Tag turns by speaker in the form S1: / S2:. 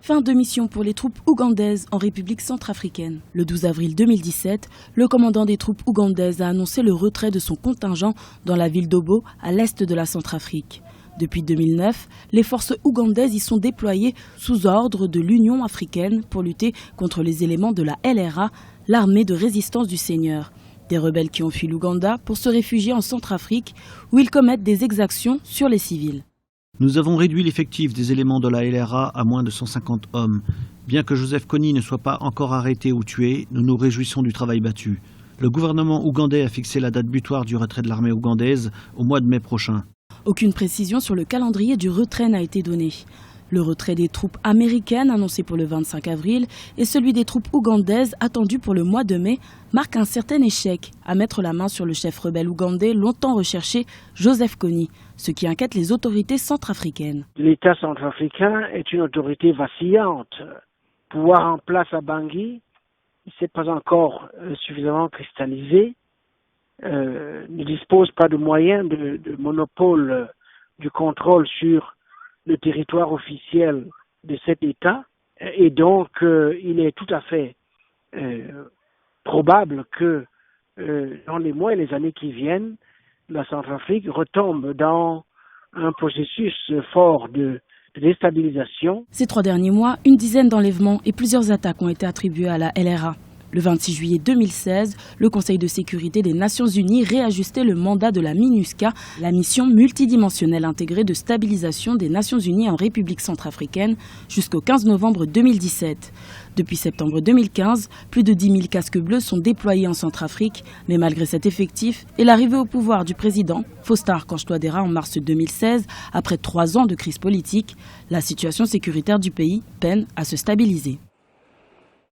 S1: Fin de mission pour les troupes ougandaises en République centrafricaine. Le 12 avril 2017, le commandant des troupes ougandaises a annoncé le retrait de son contingent dans la ville d'Obo, à l'est de la Centrafrique. Depuis 2009, les forces ougandaises y sont déployées sous ordre de l'Union africaine pour lutter contre les éléments de la LRA, l'armée de résistance du Seigneur. Des rebelles qui ont fui l'Ouganda pour se réfugier en Centrafrique où ils commettent des exactions sur les civils.
S2: Nous avons réduit l'effectif des éléments de la LRA à moins de 150 hommes. Bien que Joseph Kony ne soit pas encore arrêté ou tué, nous nous réjouissons du travail battu. Le gouvernement ougandais a fixé la date butoir du retrait de l'armée ougandaise au mois de mai prochain.
S1: Aucune précision sur le calendrier du retrait n'a été donnée. Le retrait des troupes américaines annoncé pour le 25 avril et celui des troupes ougandaises attendu pour le mois de mai marquent un certain échec à mettre la main sur le chef rebelle ougandais longtemps recherché, Joseph Kony, ce qui inquiète les autorités centrafricaines.
S3: L'État centrafricain est une autorité vacillante. Pouvoir en place à Bangui, il ne s'est pas encore suffisamment cristallisé, ne dispose pas de moyens de monopole du contrôle sur le territoire officiel de cet État, et donc il est tout à fait probable que dans les mois et les années qui viennent, la Centrafrique retombe dans un processus fort de déstabilisation.
S1: Ces 3 derniers mois, une dizaine d'enlèvements et plusieurs attaques ont été attribuées à la LRA. Le 26 juillet 2016, le Conseil de sécurité des Nations Unies réajustait le mandat de la MINUSCA, la mission multidimensionnelle intégrée de stabilisation des Nations Unies en République centrafricaine, jusqu'au 15 novembre 2017. Depuis septembre 2015, plus de 10 000 casques bleus sont déployés en Centrafrique, mais malgré cet effectif et l'arrivée au pouvoir du président Faustin Archange Touadéra en mars 2016, après 3 ans de crise politique, la situation sécuritaire du pays peine à se stabiliser.